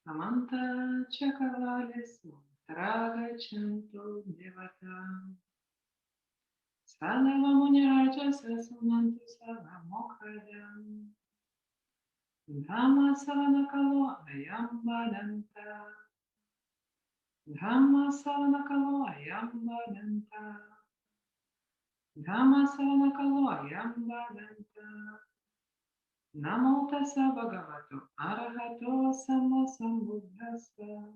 Samanta Chakavalis Traga Chantu Devata Sadava Muniraja Sasunantu Savamokadam Dhamma Savanakalo Ayam Badanta Dhamma Savanakalo Ayam Badanta Dhamma Savanakalo Ayam Badanta Namo Tassa Bhagavato Arahato Samma Sambuddhassa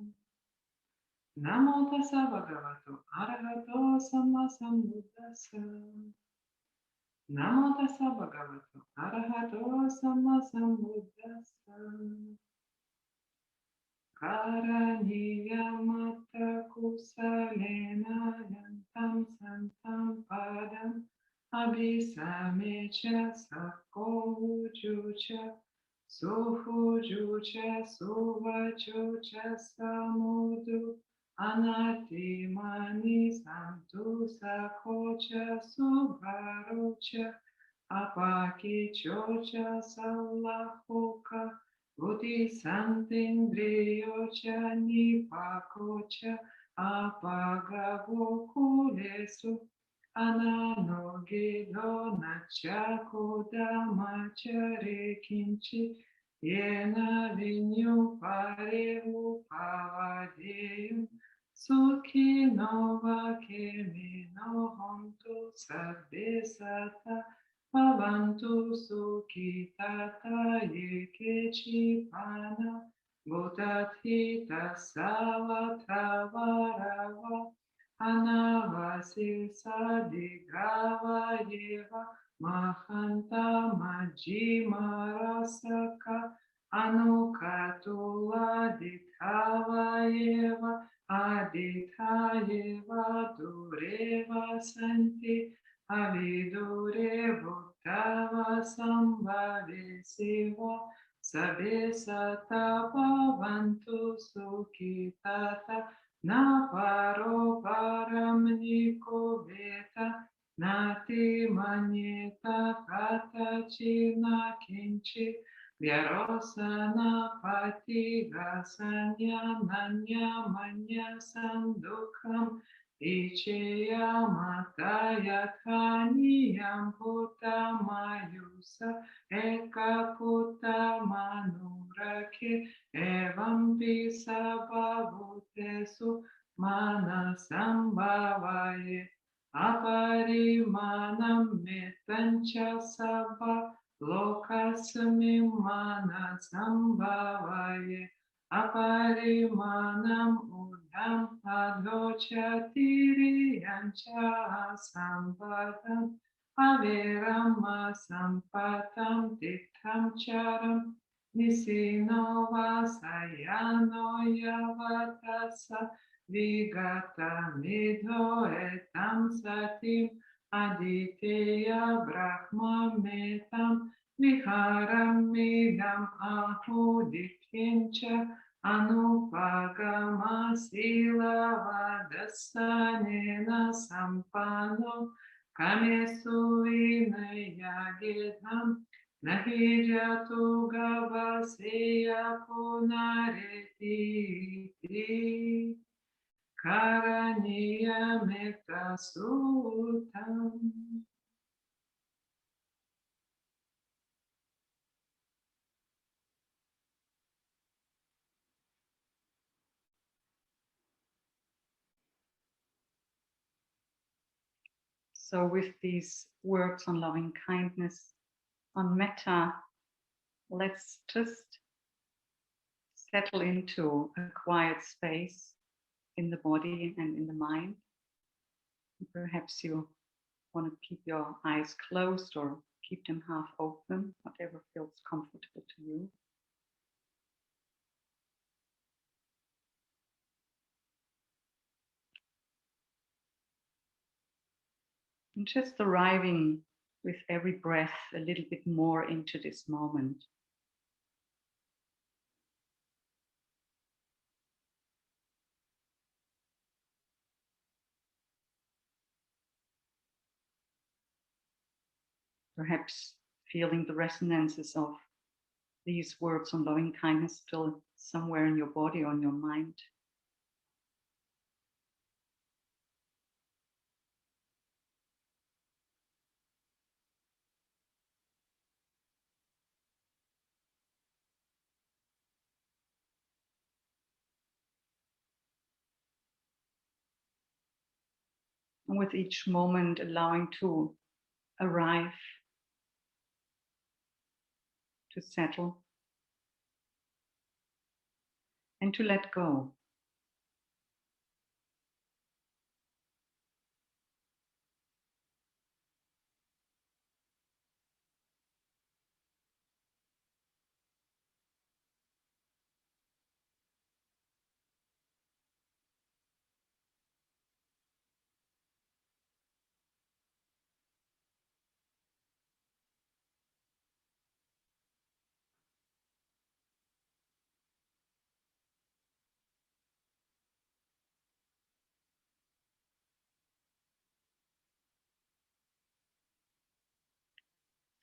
Namo Tassa Bhagavato Arahato Samma Sambuddhassa Namo Tassa Bhagavato Arahato Samma Sambuddhassa Karaniyamata Kusalena Yantam Santam Padam Abhisamecha Sakohujucha Suhujucha Suvachocha Samudu Anatimani Santu Sakocha Subharocha Apakichocha Salahuka Buddhi Santindriyocha Nipakocha Apagavo Kulesu Ananogilo Nachakodamachare Kinchi Yena Vinyu Parevu Pavadeyum Sukhi Nova Kemi no Hontu Sabbe Sata Bhavantu Sukhitata Yekechi Pana Buddhathita Savatravarava Anavasi Sadigrava Yeva Mahanta Majjimarasaka Anukatula Dithava Yeva Aditha Yeva Dureva Santi Avidure Bhuttava Sambhave Siva Sabe Sata Bhavantu Sukhitata Na Paro Paramniko Veta Nati Manyeta Kata China Kinchi Vyarosana Patiga Sanya Nanya Manya Sandukam Icheya Mataya Kaniyam Puta Mayusa Eka Puta Manurake Evam Pisa Bhavutesu Manasambhavaye Aparimanam Metancha Sabha Lokasmim Manasambhavaye Aparimanam Udam Adochatiriyancha Sambhadam Averama Sampatam Titham Charam Nisino Vasayano Yavatasa Vigata Midho Etam Satim Aditeya Brahma Metam Viharam Midam Ahudikincha Anupagama Sila Vadasanena Sampano Kamesu Vinayagidham Nahijatu Gavaseya Punareti Karaniya Metta Sutam. So with these words on loving kindness, on metta, let's just settle into a quiet space in the body and in the mind. Perhaps you want to keep your eyes closed or keep them half open, whatever feels comfortable to you. And just arriving with every breath a little bit more into this moment. Perhaps feeling the resonances of these words on loving kindness still somewhere in your body or in your mind. And with each moment, allowing to arrive, to settle, and to let go.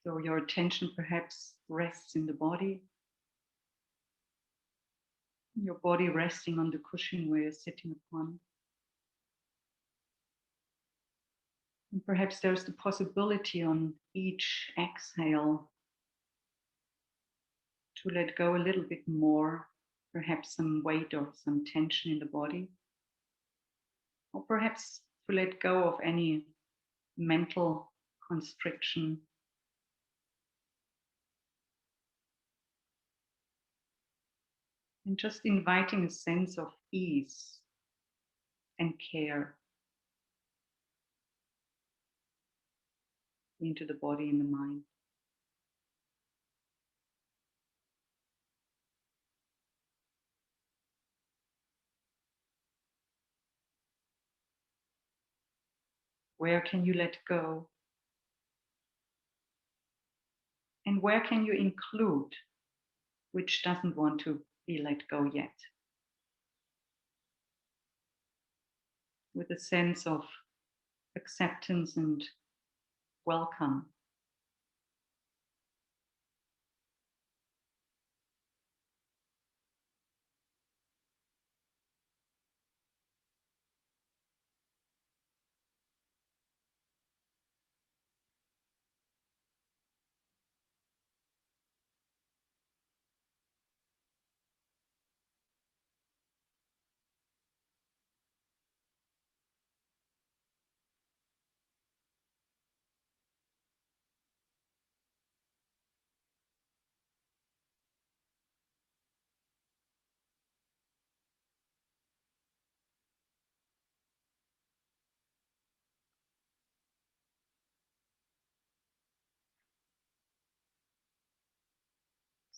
So your attention perhaps rests in the body, your body resting on the cushion where you're sitting upon. And perhaps there's the possibility on each exhale to let go a little bit more, perhaps some weight or some tension in the body, or perhaps to let go of any mental constriction. And just inviting a sense of ease and care into the body and the mind. Where can you let go? And where can you include which doesn't want to be let go yet? With a sense of acceptance and welcome.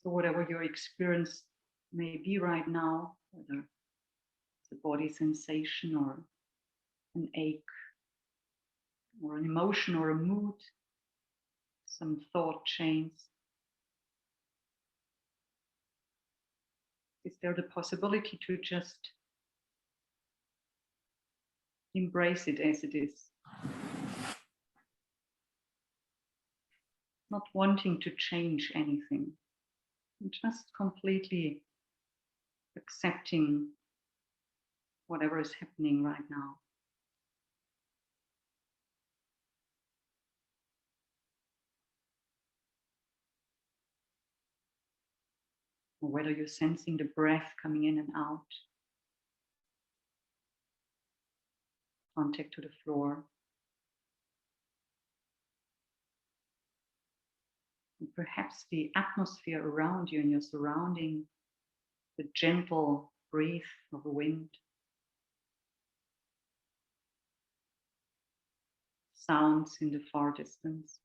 So whatever your experience may be right now, whether it's a body sensation or an ache or an emotion or a mood, some thought chains, is there the possibility to just embrace it as it is? Not wanting to change anything, just completely accepting whatever is happening right now. Or whether you're sensing the breath coming in and out, contact to the floor. And perhaps the atmosphere around you and your surrounding, the gentle breath of the wind, sounds in the far distance.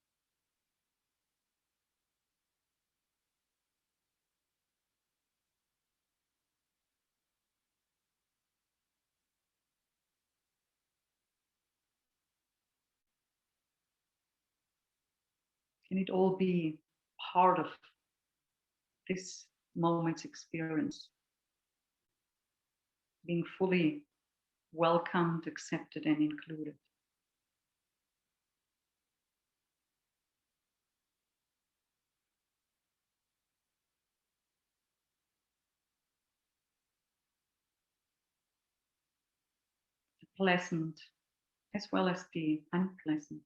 Can it all be part of this moment's experience? Being fully welcomed, accepted, and included. pleasant as well as the unpleasant.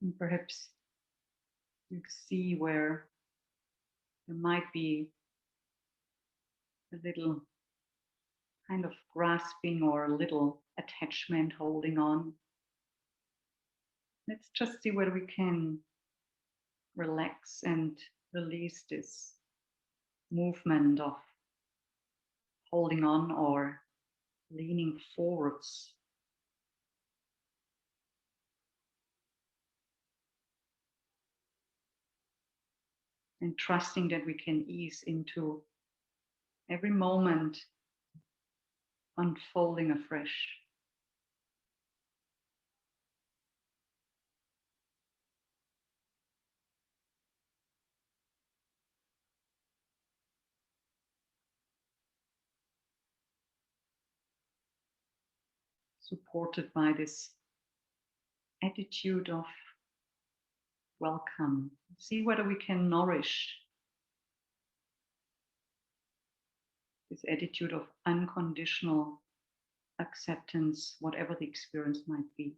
And perhaps you see where there might be a little kind of grasping or a little attachment holding on. Let's just see whether we can relax and release this movement of holding on or leaning forwards. And trusting that we can ease into every moment unfolding afresh. Supported by this attitude of welcome. See whether we can nourish this attitude of unconditional acceptance, whatever the experience might be.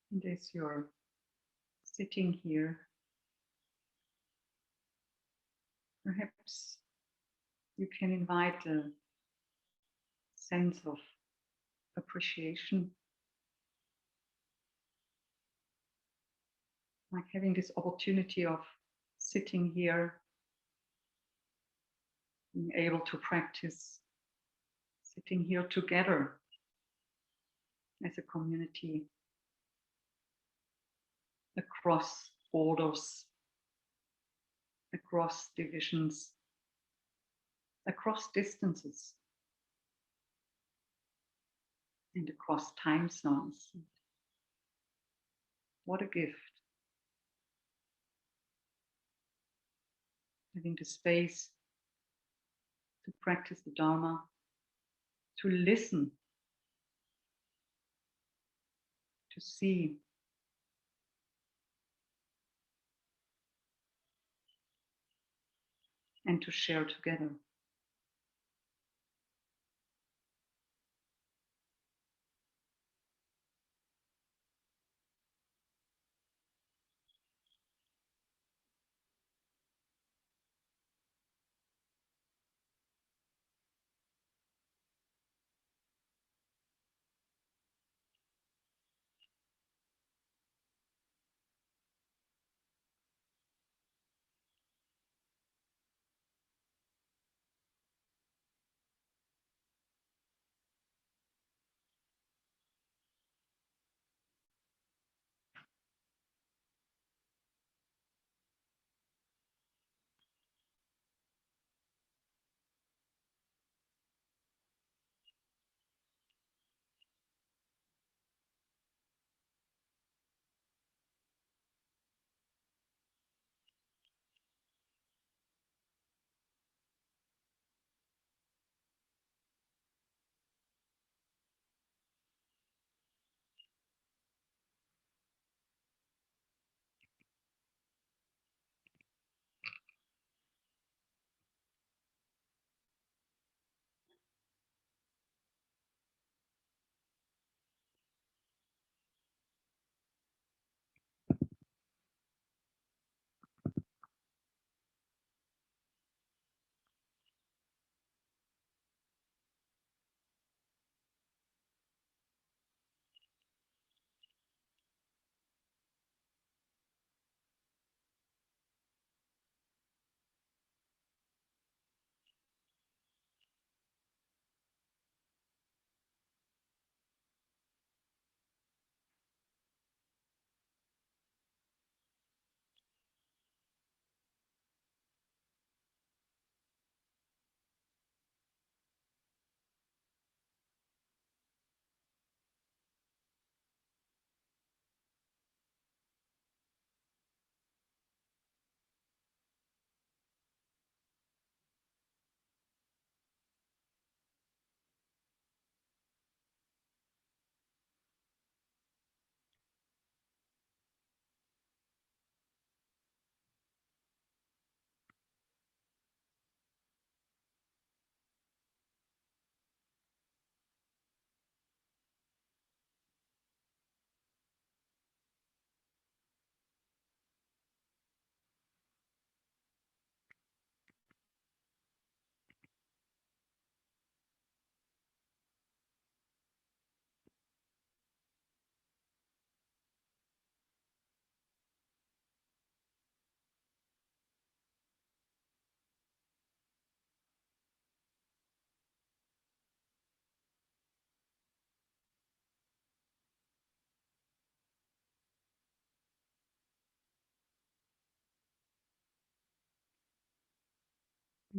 And as you're sitting here, perhaps you can invite a sense of appreciation, like having this opportunity of sitting here, being able to practice sitting here together as a community across borders, across divisions, across distances, and across time zones. What a gift. having the space to practice the Dharma, to listen, to see, and to share together.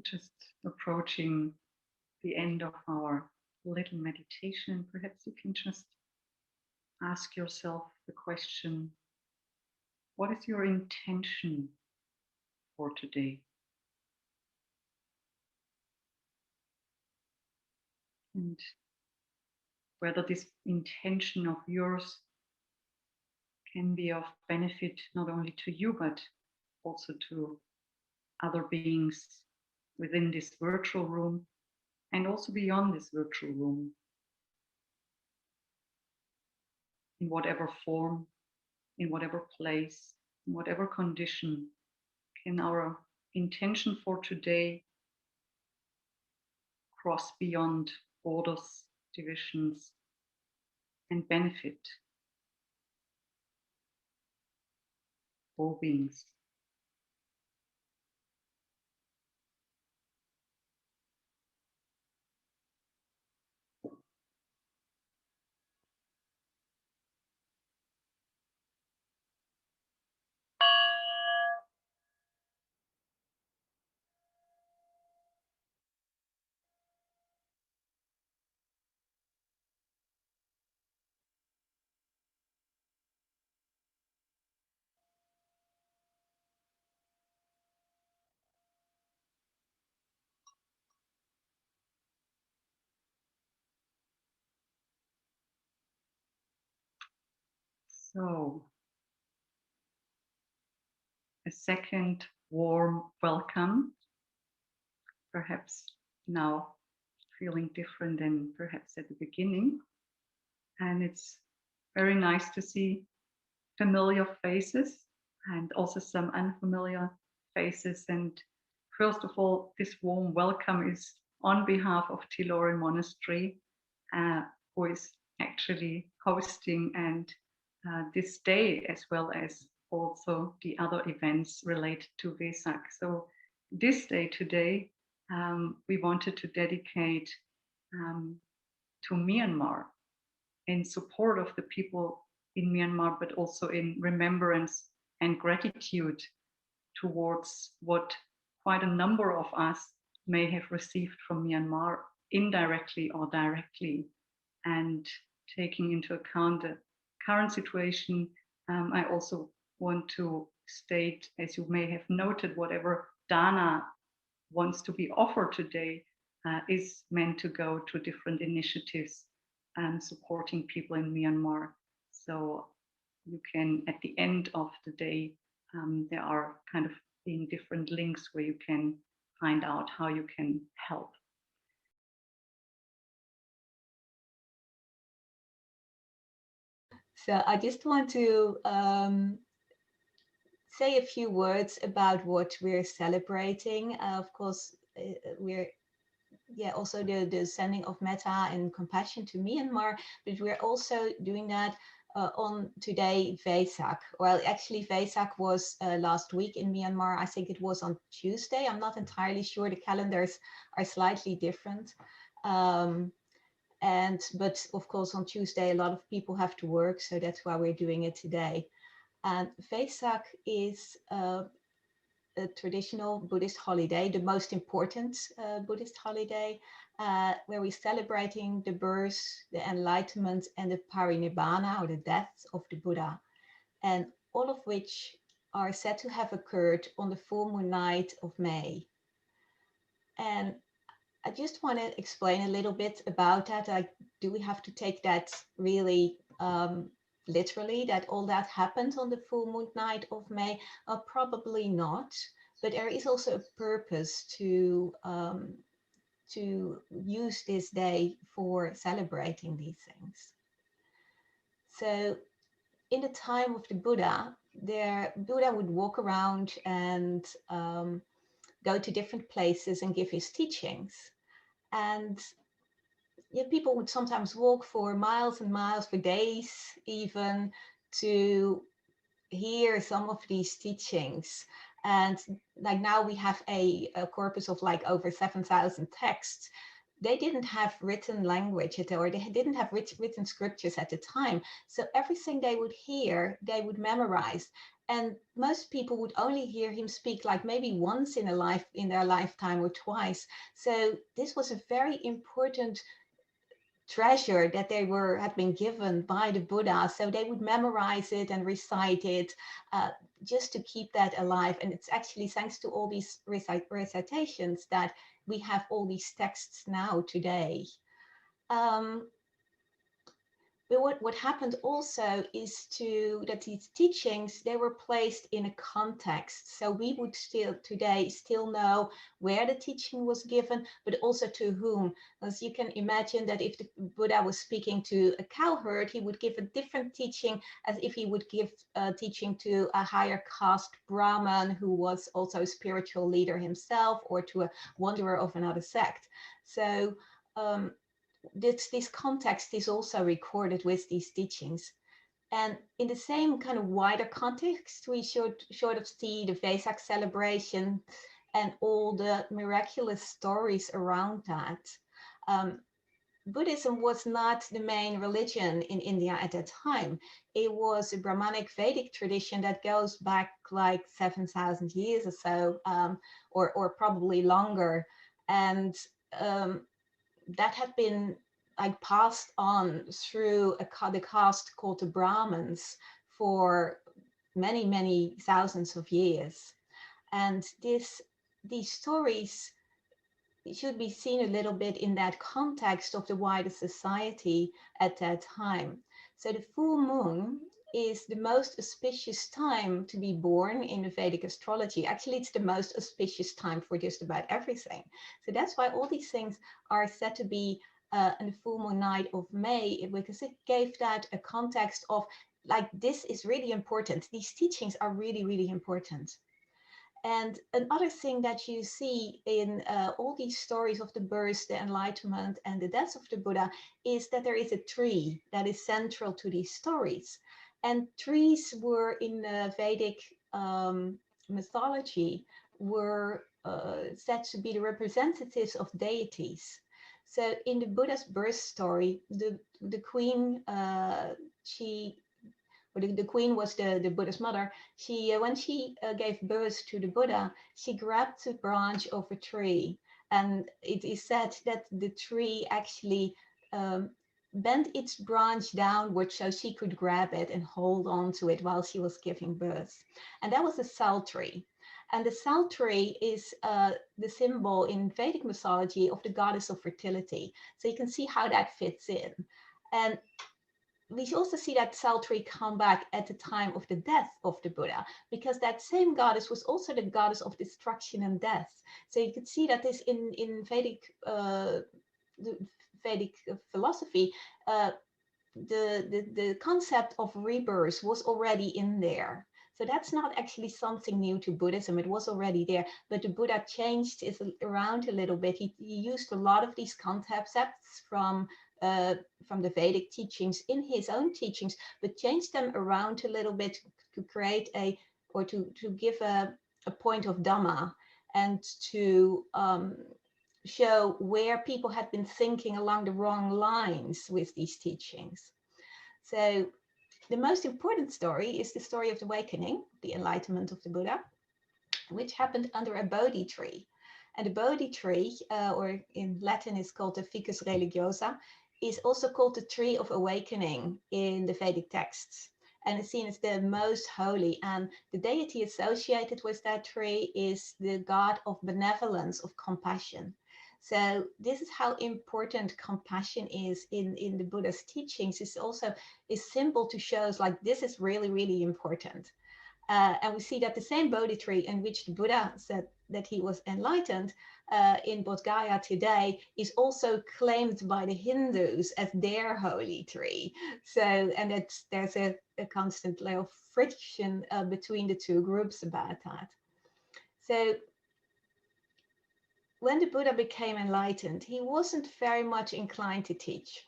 Just approaching the end of our little meditation. Perhaps you can just ask yourself the question, what is your intention for today? And whether this intention of yours can be of benefit not only to you, but also to other beings within this virtual room and also beyond this virtual room, in whatever form, in whatever place, in whatever condition. Can our intention for today cross beyond borders, divisions, and benefit all beings? So, a second warm welcome, perhaps now feeling different than perhaps at the beginning. And it's very nice to see familiar faces and also some unfamiliar faces. And first of all, this warm welcome is on behalf of Tilorien Monastery, who is actually hosting and this day, as well as also the other events related to Vesak. So this day today, we wanted to dedicate to Myanmar in support of the people in Myanmar, but also in remembrance and gratitude towards what quite a number of us may have received from Myanmar, indirectly or directly. And taking into account the current situation, I also want to state, as you may have noted, whatever dana wants to be offered today is meant to go to different initiatives supporting people in Myanmar. So you can, at the end of the day, there are kind of being different links where you can find out how you can help. So I just want to say a few words about what we're celebrating. Of course, we're also the sending of metta and compassion to Myanmar, but we're also doing that on today, Vesak. Well, actually, Vesak was last week in Myanmar. I think it was on Tuesday. I'm not entirely sure. The calendars are slightly different. But of course, on Tuesday, a lot of people have to work, so that's why we're doing it today. And Vesak is a traditional Buddhist holiday, the most important Buddhist holiday, where we're celebrating the birth, the enlightenment, and the parinibbana, or the death of the Buddha, and all of which are said to have occurred on the full moon night of May. And I just want to explain a little bit about that. Like, do we have to take that really literally, that all that happened on the full moon night of May? Probably not. But there is also a purpose to use this day for celebrating these things. So in the time of the Buddha, Buddha would walk around and go to different places and give his teachings. And people would sometimes walk for miles and miles, for days even, to hear some of these teachings. And like now we have a corpus of like over 7,000 texts. They didn't have written language or they didn't have written scriptures at the time. So everything they would hear, they would memorize. And most people would only hear him speak like maybe once in their lifetime or twice. So this was a very important treasure that had been given by the Buddha. So they would memorize it and recite it just to keep that alive. And it's actually thanks to all these recitations that we have all these texts now today. But what happened also is that these teachings, they were placed in a context. So we would today still know where the teaching was given, but also to whom. As you can imagine that if the Buddha was speaking to a cowherd, he would give a different teaching as if he would give a teaching to a higher caste Brahman who was also a spiritual leader himself, or to a wanderer of another sect. So this context is also recorded with these teachings. And in the same kind of wider context, we should sort of see the Vesak celebration and all the miraculous stories around that. Buddhism was not the main religion in India at that time. It was a Brahmanic Vedic tradition that goes back like 7,000 years or so, or probably longer. And that had been like passed on through the caste called the Brahmins for many, many thousands of years. And these stories should be seen a little bit in that context of the wider society at that time. So the full moon is the most auspicious time to be born in the Vedic astrology. Actually, it's the most auspicious time for just about everything. So that's why all these things are said to be on the full moon night of May, because it gave that a context of like, this is really important. These teachings are really, really important. And another thing that you see in all these stories of the birth, the enlightenment, and the death of the Buddha is that there is a tree that is central to these stories. And trees were in the Vedic mythology were said to be the representatives of deities. So in the Buddha's birth story, the queen, the queen was the Buddha's mother. She, when she gave birth to the Buddha, she grabbed the branch of a tree. And it is said that the tree actually bent its branch downward so she could grab it and hold on to it while she was giving birth. And that was a sal tree. And the sal tree is the symbol in Vedic mythology of the goddess of fertility. So you can see how that fits in. And we also see that sal tree come back at the time of the death of the Buddha, because that same goddess was also the goddess of destruction and death. So you could see that this in Vedic Vedic philosophy, the concept of rebirth was already in there. So that's not actually something new to Buddhism. It was already there, but the Buddha changed it around a little bit. He used a lot of these concepts from the Vedic teachings in his own teachings, but changed them around a little bit to create to give a point of Dhamma, and to show where people had been thinking along the wrong lines with these teachings. So the most important story is the story of the awakening, the enlightenment of the Buddha, which happened under a Bodhi tree. And the Bodhi tree, or in Latin is called the Ficus religiosa, is also called the tree of awakening in the Vedic texts. And it's seen as the most holy. And the deity associated with that tree is the god of benevolence, of compassion. So this is how important compassion is in the Buddha's teachings. It's also a symbol to show us like, this is really, really important. And we see that the same Bodhi tree in which the Buddha said that he was enlightened in Bodh Gaya today is also claimed by the Hindus as their holy tree. So, and there's a constant level of friction between the two groups about that. So when the Buddha became enlightened, he wasn't very much inclined to teach.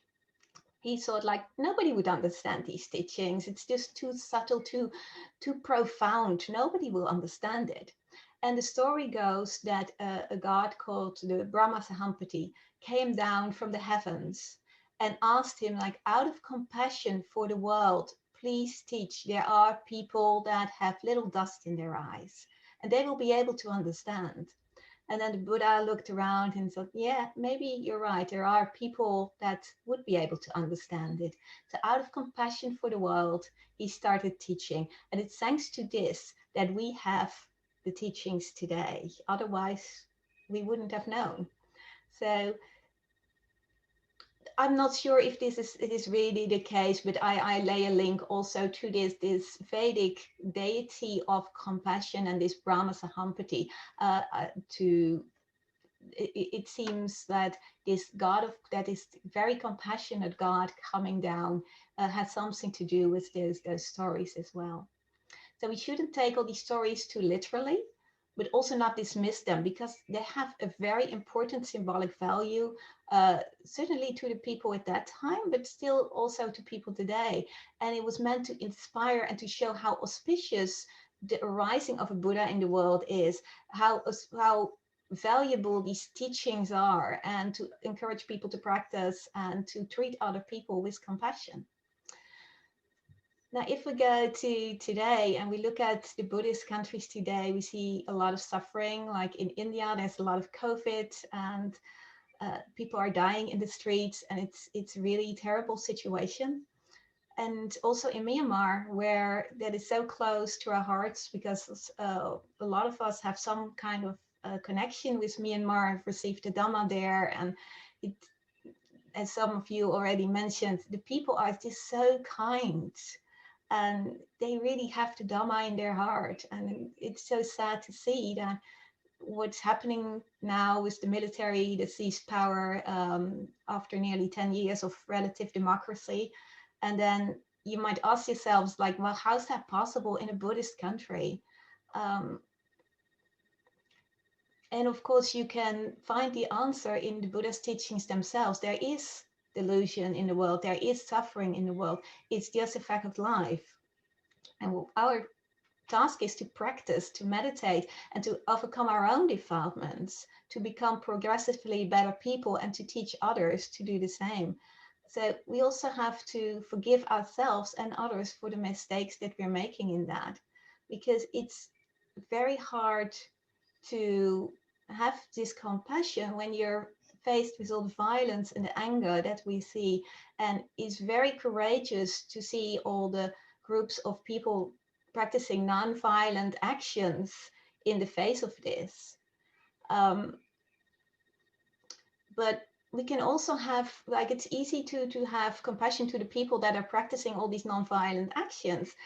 He thought like nobody would understand these teachings. It's just too subtle, too profound. Nobody will understand it. And the story goes that a god called the Brahma Sahampati came down from the heavens and asked him, like, out of compassion for the world, please teach. There are people that have little dust in their eyes, and they will be able to understand. And then the Buddha looked around and thought, yeah, maybe you're right. There are people that would be able to understand it. So out of compassion for the world, he started teaching. And it's thanks to this that we have the teachings today. Otherwise, we wouldn't have known. So I'm not sure if it is really the case, but I lay a link also to this Vedic deity of compassion and this Brahma Sahampati it seems that this God that is very compassionate God coming down has something to do with those stories as well. So we shouldn't take all these stories too literally, but also not dismiss them, because they have a very important symbolic value, certainly to the people at that time, but still also to people today. And it was meant to inspire and to show how auspicious the arising of a Buddha in the world is, how valuable these teachings are, and to encourage people to practice and to treat other people with compassion. Now, if we go to today and we look at the Buddhist countries today, we see a lot of suffering. Like in India, there's a lot of COVID, and people are dying in the streets, and it's really terrible situation. And also in Myanmar, where that is so close to our hearts, because a lot of us have some kind of connection with Myanmar, have received the Dhamma there, and it, as some of you already mentioned, the people are just so kind. and they really have the Dhamma in their heart. And it's so sad to see that what's happening now with the military, that seized power after nearly 10 years of relative democracy. And then you might ask yourselves, like, well, how's that possible in a Buddhist country? And of course, you can find the answer in the Buddha's teachings themselves. There is delusion in the world. There is suffering in the world. It's just a fact of life. And our task is to practice, to meditate, and to overcome our own defilements, to become progressively better people, and to teach others to do the same. So we also have to forgive ourselves and others for the mistakes that we're making in that, because it's very hard to have this compassion when you're faced with all the violence and the anger that we see. And it's very courageous to see all the groups of people practicing non-violent actions in the face of this. But we can also have, like, it's easy to have compassion to the people that are practicing all these non-violent actions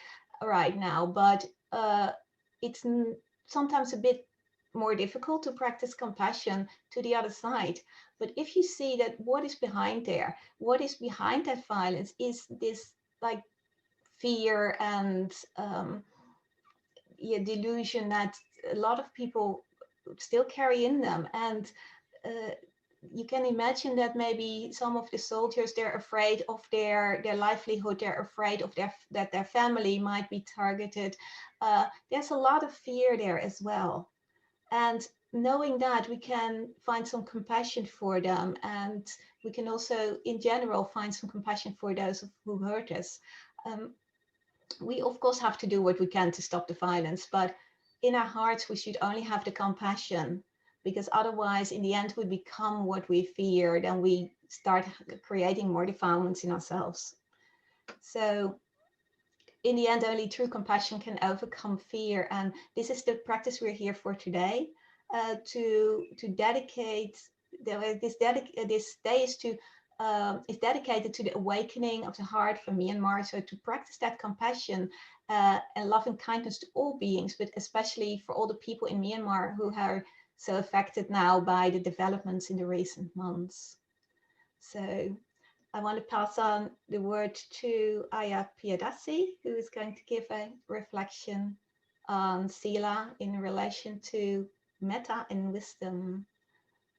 right now, but it's sometimes a bit more difficult to practice compassion to the other side. But if you see that what is behind there, what is behind that violence is this, like, fear and delusion that a lot of people still carry in them. And you can imagine that maybe some of the soldiers, they're afraid of their livelihood, they're afraid of that their family might be targeted. There's a lot of fear there as well. And knowing that, we can find some compassion for them, and we can also in general find some compassion for those who hurt us. We of course have to do what we can to stop the violence, but in our hearts we should only have the compassion, because otherwise in the end we become what we fear, then we start creating more defilements in ourselves. So in the end, only true compassion can overcome fear, and this is the practice we're here for today, to dedicate. This day is dedicated to the awakening of the heart for Myanmar. So to practice that compassion and loving kindness to all beings, but especially for all the people in Myanmar who are so affected now by the developments in the recent months. So I want to pass on the word to Ayya Piya Dassi, who is going to give a reflection on Sila in relation to Metta and wisdom.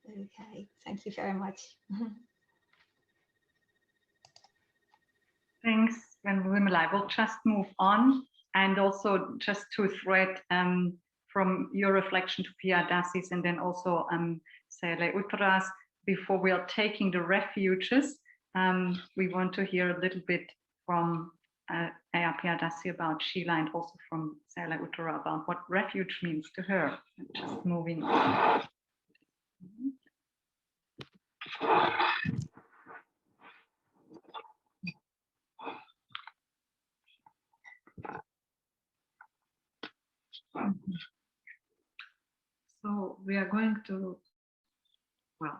Okay, thank you very much. Thanks, Vimala. I will just move on, and also just to thread from your reflection to Piya Dassi's, and then also Sayalay Uttara's. Before we are taking the refuges, we want to hear a little bit from Ayya Piya Dassi about Sheila, and also from Sayalay Uttara about what refuge means to her. Just moving on. So we are going to, well,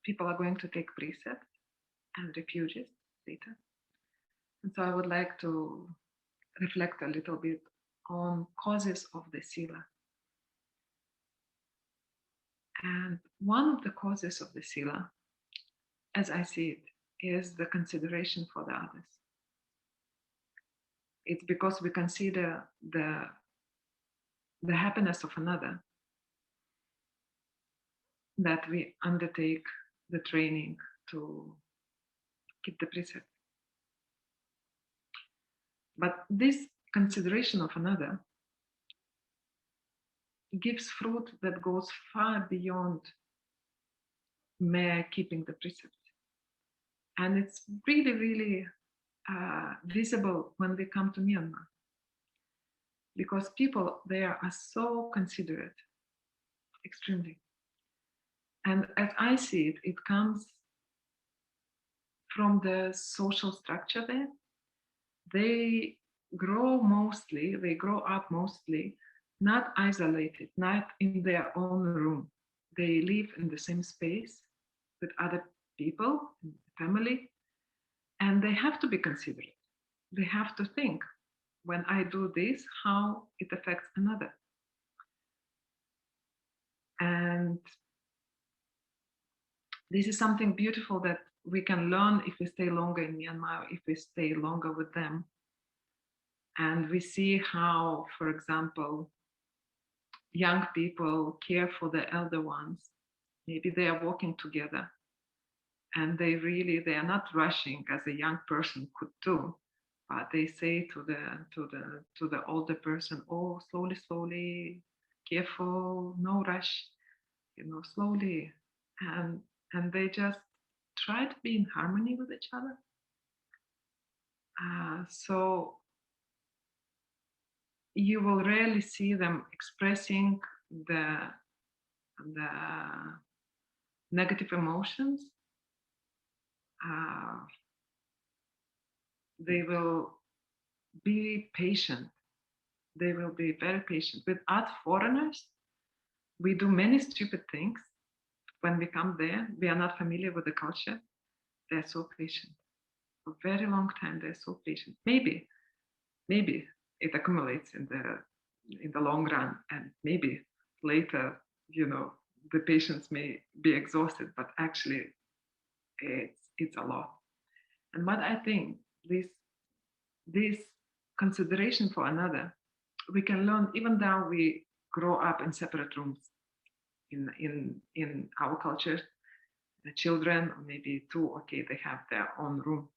people are going to take precepts and refuges later. And so I would like to reflect a little bit on causes of the Sila. And one of the causes of the Sila, as I see it, is the consideration for the others. It's because we consider the happiness of another that we undertake the training to keep the precept. But this consideration of another gives fruit that goes far beyond mere keeping the precept. And it's really, really visible when we come to Myanmar, because people there are so considerate, extremely. And as I see it, it comes from the social structure there. They grow up mostly, not isolated, not in their own room. They live in the same space with other people, family, and And they have to be considerate. They have to think, when I do this, how it affects another. And this is something beautiful that we can learn if we stay longer in Myanmar, if we stay longer with them. And we see how, for example, young people care for the elder ones. Maybe they are walking together and they are not rushing as a young person could do, but they say to the older person, oh, slowly, slowly, careful, no rush, slowly. And they just try to be in harmony with each other. So you will rarely see them expressing the negative emotions. They will be patient. They will be very patient. With us foreigners, we do many stupid things. When we come there, we are not familiar with the culture. They're so patient. For a very long time, they're so patient. Maybe it accumulates in the long run, and maybe later, the patients may be exhausted, but actually it's a lot. And what I think, this consideration for another, we can learn even though we grow up in separate rooms in our culture. The children, or maybe two, okay, they have their own room.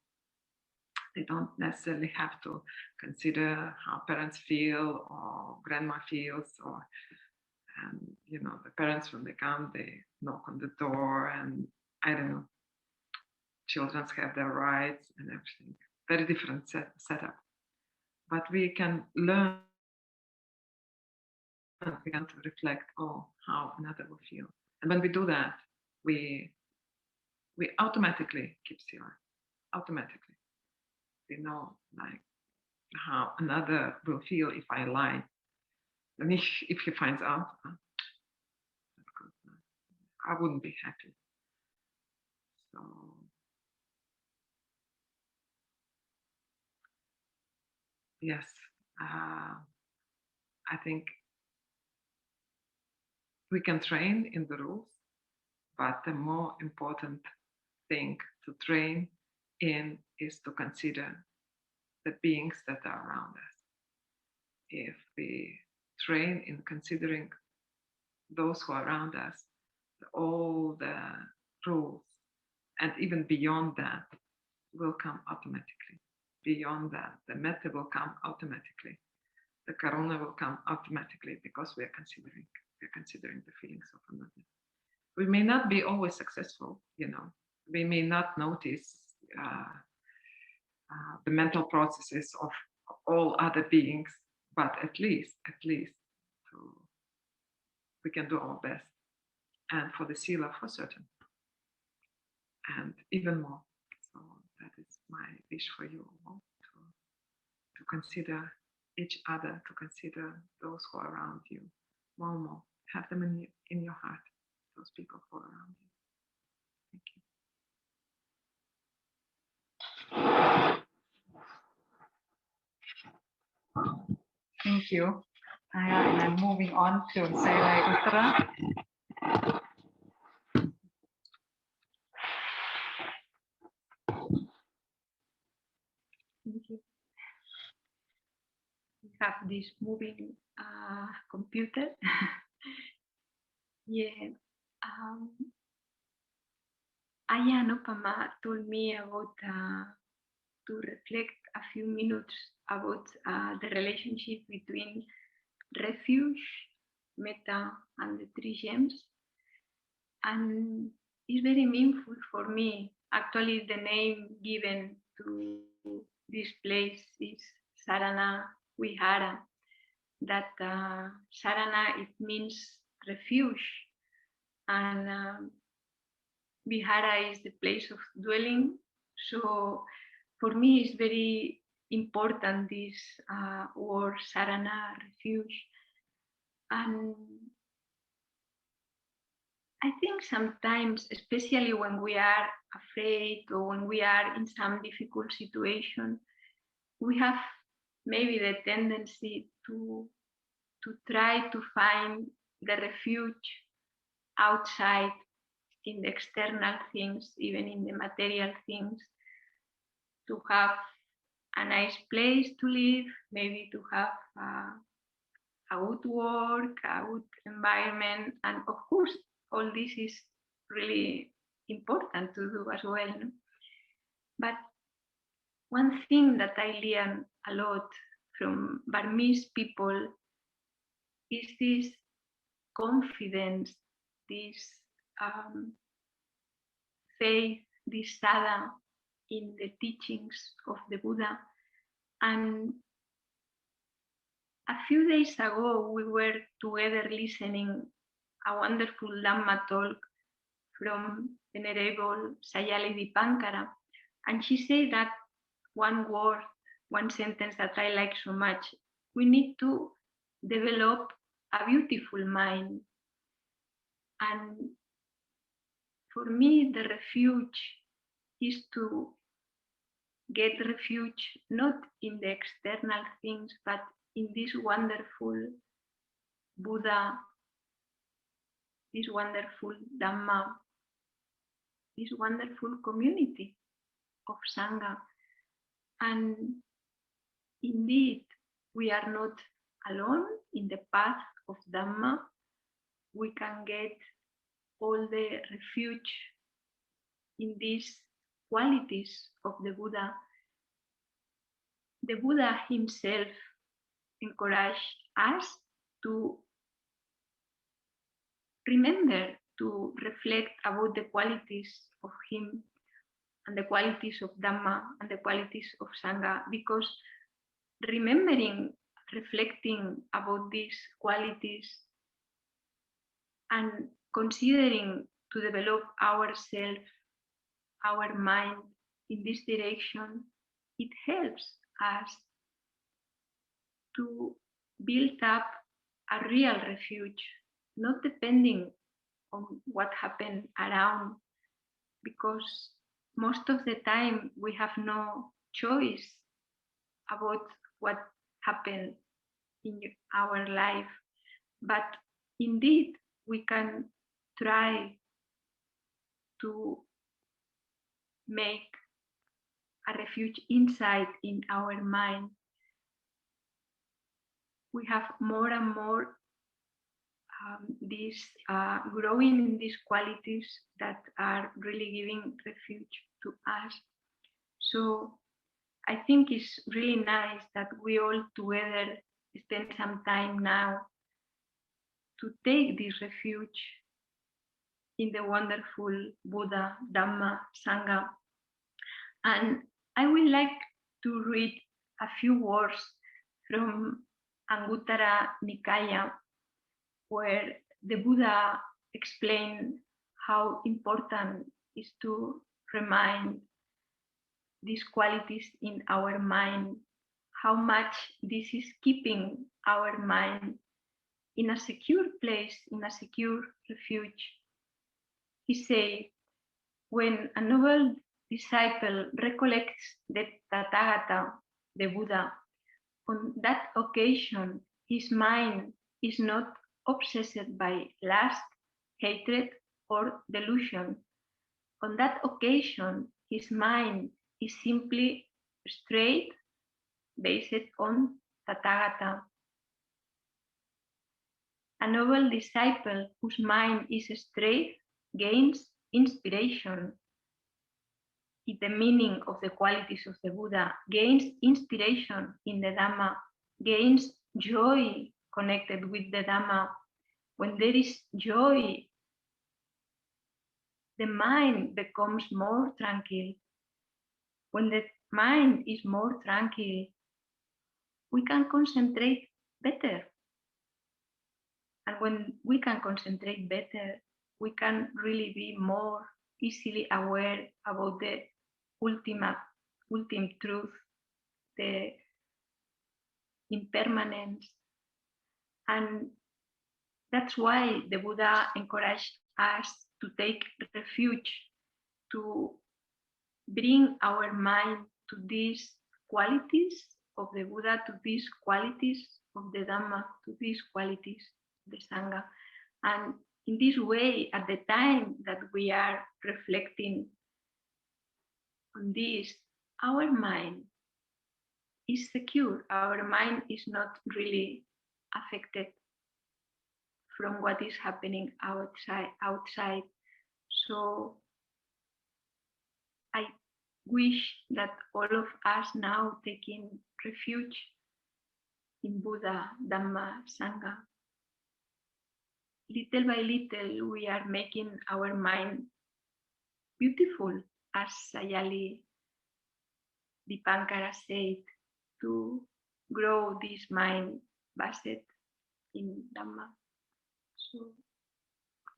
They don't necessarily have to consider how parents feel or grandma feels, or the parents, when they come, they knock on the door, and I don't know, children have their rights and everything. Very different setup. But we can learn, we can reflect, how another will feel. And when we do that, we automatically keep silent. Automatically. We know, like, how another will feel if I lie. And if he finds out, I wouldn't be happy. So yes, I think we can train in the rules, but the more important thing to train in is to consider the beings that are around us. If we train in considering those who are around us, all the rules, and even beyond that, will come automatically. Beyond that, the metta will come automatically. The karuna will come automatically, because we're considering the feelings of another. We may not be always successful, we may not notice the mental processes of all other beings, but at least we can do our best. And for the sila, for certain, and even more. So that is my wish for you all, to consider each other, to consider those who are around you more and more. Have them in your heart, those people who are around you. Thank you. And I'm moving on to Sayalay Uttara. Thank you. We have this moving computer. Yeah. Ayya Anopama told me about to reflect a few minutes about the relationship between refuge, metta, and the three gems. And it's very meaningful for me. Actually, the name given to this place is Sarana Vihara. That Sarana, it means refuge, and Vihara is the place of dwelling. So for me, it's very important, this word Sarana, refuge. And I think sometimes, especially when we are afraid or when we are in some difficult situation, we have maybe the tendency to try to find the refuge outside in the external things, even in the material things, to have a nice place to live, maybe to have a good work, a good environment, and of course, all this is really important to do as well. No? But one thing that I learned a lot from Burmese people is this confidence, this faith, this sadha in the teachings of the Buddha. And a few days ago, we were together listening a wonderful Dhamma talk from Venerable Sayalay Uttara, and she said that one word, one sentence that I like so much: we need to develop a beautiful mind. And for me, the refuge is to get refuge not in the external things, but in this wonderful Buddha, this wonderful Dhamma, this wonderful community of Sangha. And indeed, we are not alone in the path of Dhamma. We can get all the refuge in these qualities of the Buddha. The Buddha himself encouraged us to remember, to reflect about the qualities of him and the qualities of Dhamma and the qualities of Sangha, because remembering, reflecting about these qualities and considering to develop ourselves, our mind in this direction, it helps us to build up a real refuge, not depending on what happened around, because most of the time we have no choice about what happened in our life. But indeed, we can try to make a refuge inside in our mind. We have more and more growing in these qualities that are really giving refuge to us. So I think it's really nice that we all together spend some time now to take this refuge in the wonderful Buddha, Dhamma, Sangha. And I would like to read a few words from Anguttara Nikaya, where the Buddha explained how important is to remind these qualities in our mind, how much this is keeping our mind in a secure place, in a secure refuge. He said, when a noble disciple recollects the Tathagata, the Buddha, on that occasion, his mind is not obsessed by lust, hatred, or delusion. On that occasion, his mind is simply straight, based on Tathagata. A noble disciple whose mind is straight gains inspiration. In the meaning of the qualities of the Buddha, gains inspiration in the Dhamma, gains joy connected with the Dhamma. When there is joy, the mind becomes more tranquil. When the mind is more tranquil, we can concentrate better. And when we can concentrate better, we can really be more easily aware about the ultimate truth, the impermanence. And that's why the Buddha encouraged us to take refuge, to bring our mind to these qualities of the Buddha, to these qualities of the Dhamma, to these qualities of the Sangha. And in this way, at the time that we are reflecting on this, our mind is secure. Our mind is not really affected from what is happening outside. So I wish that all of us now taking refuge in Buddha, Dhamma, Sangha, little by little we are making our mind beautiful, as Sayalay Dipankara said, to grow this mind based in Dhamma. So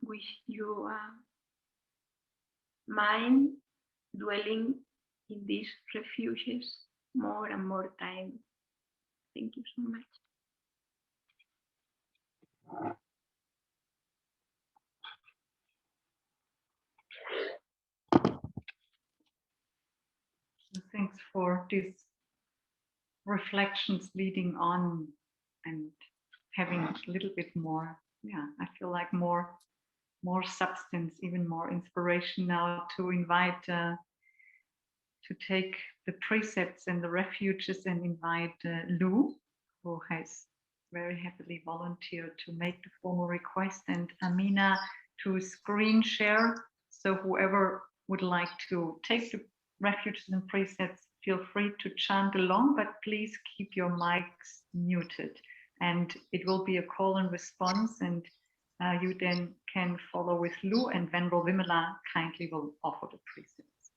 wish you a mind dwelling in these refuges more and more time. Thank you so much. Thanks for these reflections leading on and having a little bit more, I feel like more substance, even more inspiration now to invite to take the precepts and the refuges and invite Lou, who has very happily volunteered to make the formal request, and Amina to screen share. So whoever would like to take the refuges and precepts, feel free to chant along, but please keep your mics muted. And it will be a call and response, and you then can follow with Lou, and Venerable Vimala kindly will offer the precepts.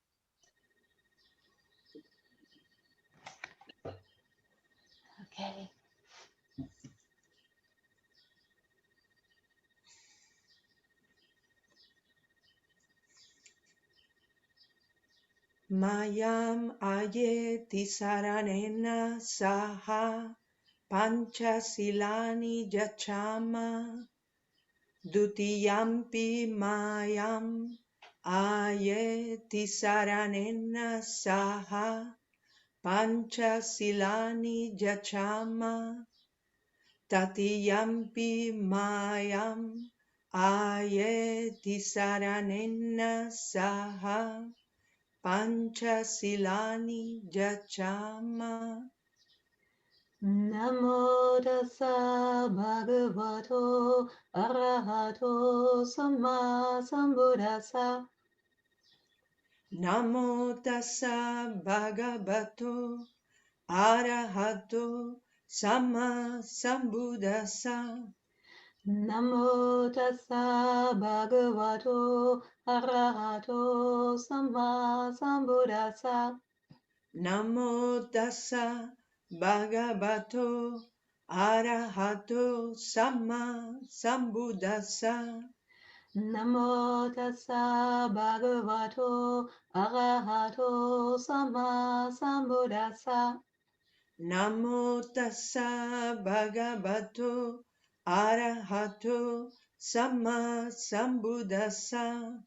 Okay. Mayam ayeti saranena saha pancha silani jachama dutiyampi mayam ayeti saranena saha pancha silani jachama tatiyampi mayam ayeti saranena saha Pancha silani jachama. Namo tassa bhagavato arahato samma sambuddhassa. Namo tassa bhagavato arahato samma sambuddhassa. Namo tassa bhagavato arahato samma sambuddhassa. Namo tassa bhagavato arahato samma sambuddhassa. Namo tassa bhagavato arahato samma sambuddhassa. Namo tassa bhagavato arahato samma sambuddhassa.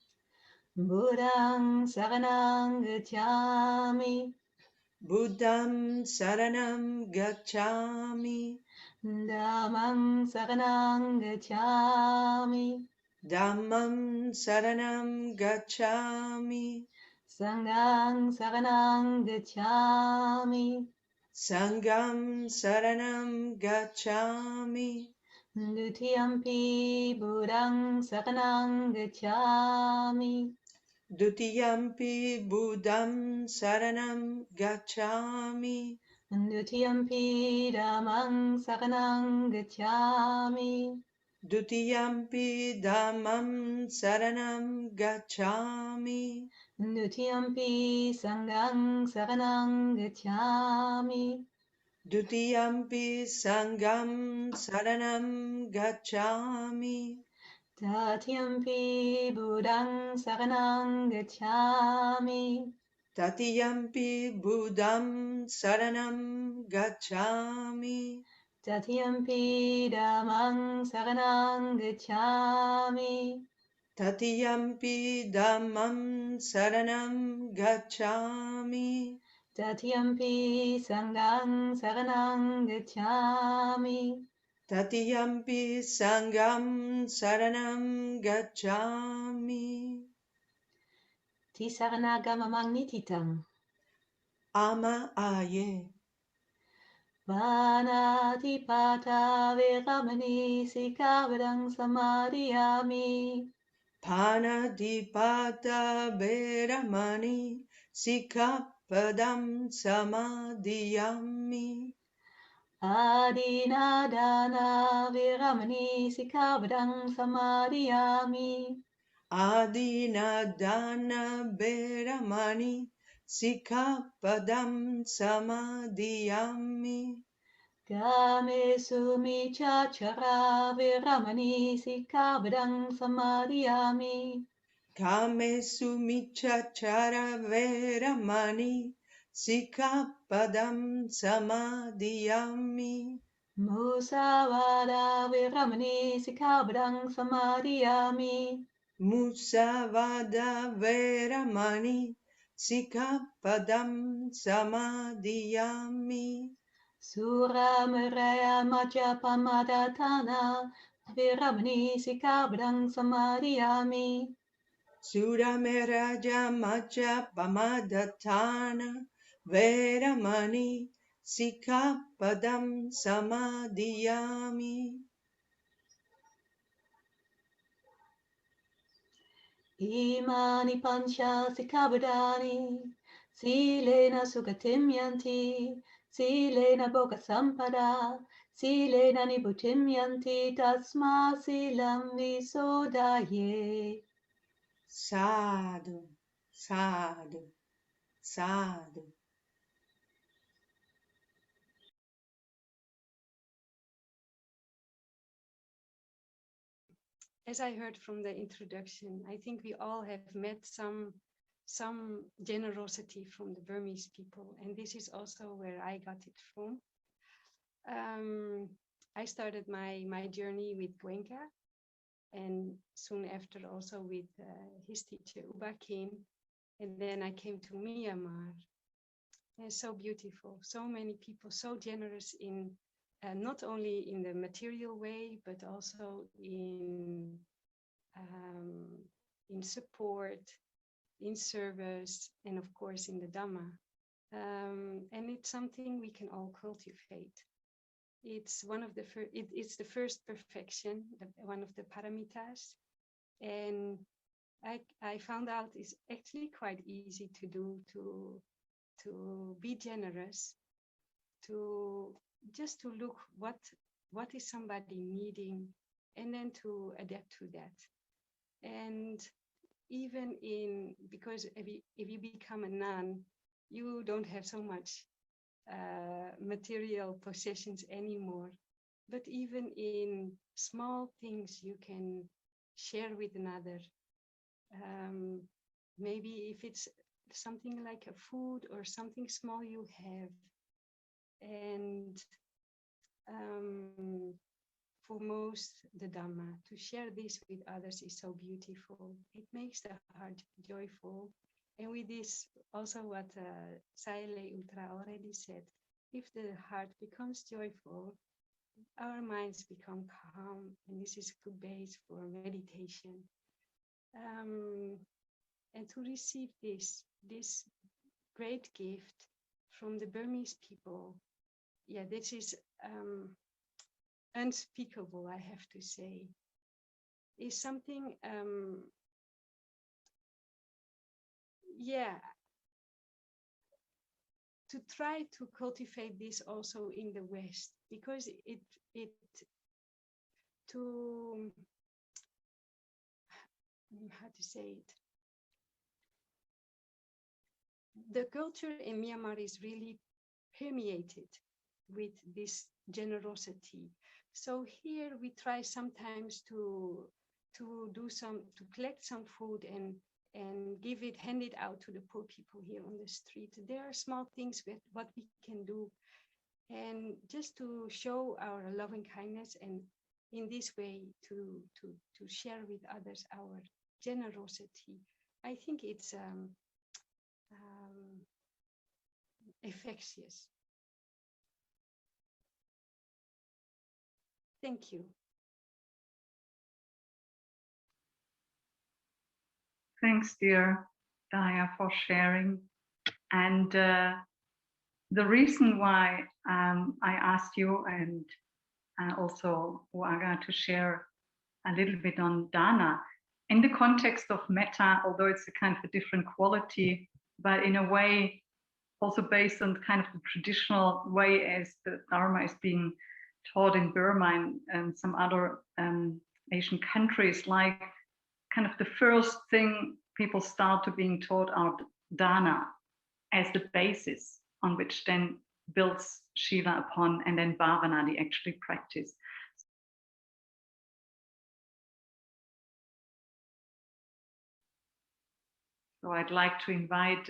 Buddhang saranang gacchami. Buddham saranam gacchami. Dhammang saranang gacchami. Dhammam saranam gacchami. Sanghang saranang gacchami. Sangham saranam gacchami. Dutiyampi buddhang saranang gacchami. Dutiyampi buddham saranam gacchami. Dutiyampi dhammang saranang gacchami. Dutiyampi dhammam saranam gacchami. Dutiyampi sanghang saranang gacchami. Dutiyampi sangham saranam gacchami. Tatiyampi buddhang saranang gacchami. Tatiyampi buddham saranam gacchami. Tatiyampi dhammang saranang gacchami. Tatiyampi Dhammam Saranam Gacchami. Tatyampi Sanghang Saranang Gacchami. Tatiyampi Sangam Saranam Gacchami. Tisaranagamamang nititang. Ama Aye. Vanatipata Veramani Sikavadang Samadhiyami. Panadipata Veramani Sikapadam Samadhiyami. Adinadana Viramani Sikavadang Samadhiyami. Adina Dana Veramani Sikapadam Samadhiyami. Game Sumichachara Viramani Sikavadang Samadhiyami. Kame Sumichachara Veramani Sikapadam Samadhiyami. Musavada Viramani Sikavadang Samadhiyami. Musavada Veramani Sikapadam Samadhiyami. Sura Muraya Majapamadhatana Viramani Sikavadang Samadhiyami. Surameraja Maja Pamadatana Veramani Sikapadam Samadhiyami. Imani Pancha Sikavadani Silena Sugatim Yanti Silena Boga Sampada Silena Nibutim Yanti Tasma Silam Visodaye. Sadhu, sadhu, sadhu. As I heard from the introduction, I think we all have met some generosity from the Burmese people, and this is also where I got it from. I started my journey with Goenka, and soon after also with his teacher U Agga, and then I came to Myanmar. And so beautiful, so many people, so generous in not only in the material way, but also in support, in service, and of course in the Dhamma. And it's something we can all cultivate. It's one of the it's the first perfection, one of the paramitas, and I found out it's actually quite easy to do, to be generous, to just to look what is somebody needing, and then to adapt to that. And even because if you become a nun, you don't have so much material possessions anymore, but even in small things you can share with another. Maybe if it's something like a food or something small you have, and for most the Dhamma, to share this with others is so beautiful. It makes the heart joyful. And with this, also what Sayalay Uttara already said, if the heart becomes joyful, our minds become calm, and this is a good base for meditation. And to receive this great gift from the Burmese people, yeah, this is unspeakable, I have to say. Is something, yeah, to try to cultivate this also in the West, because it to, how to say it, the culture in Myanmar is really permeated with this generosity. So here we try sometimes to collect some food and give it, hand it out to the poor people here on the street. There are small things with what we can do, and just to show our loving kindness, and in this way to share with others our generosity. I think it's infectious. Thank you. Thanks, dear Daya, for sharing. And the reason why I asked you and also U Agga to share a little bit on Dana in the context of Metta, although it's a kind of a different quality, but in a way also based on kind of the traditional way as the Dharma is being taught in Burma and some other Asian countries, like kind of the first thing people start to being taught are Dana as the basis on which then builds Shiva upon, and then Bhavana, the actually practice. So I'd like to invite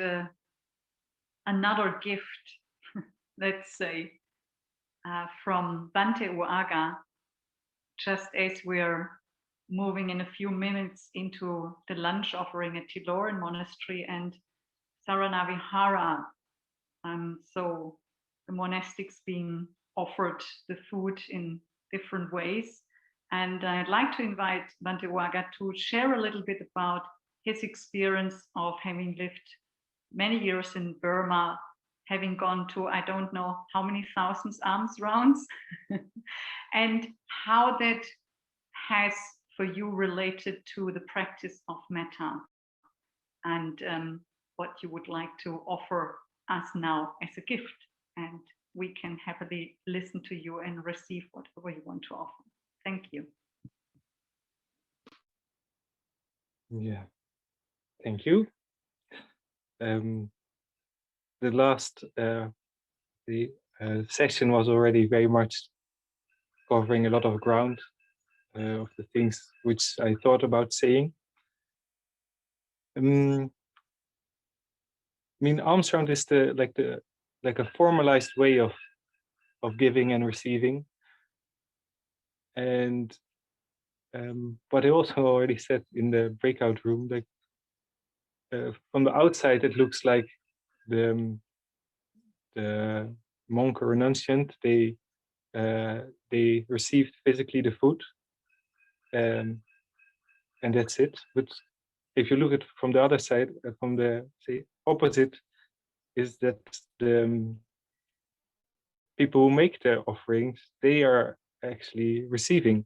another gift, let's say, from Bhante U Agga, just as we're moving in a few minutes into the lunch offering at Tilorien Monastery and Saranavihara. So the monastics being offered the food in different ways. And I'd like to invite Bhante U Agga to share a little bit about his experience of having lived many years in Burma, having gone to I don't know how many thousands Almsrounds, and how that has for you related to the practice of Metta, and what you would like to offer us now as a gift. And we can happily listen to you and receive whatever you want to offer. Thank you. Yeah, thank you. The last session was already very much covering a lot of ground of the things which I thought about saying. I mean, Almsround is like a formalized way of giving and receiving, and what I also already said in the breakout room, like from the outside it looks like the monk or renunciant, they received physically the food, and that's it. But if you look at from the other side, from the opposite, is that the people who make the offerings, they are actually receiving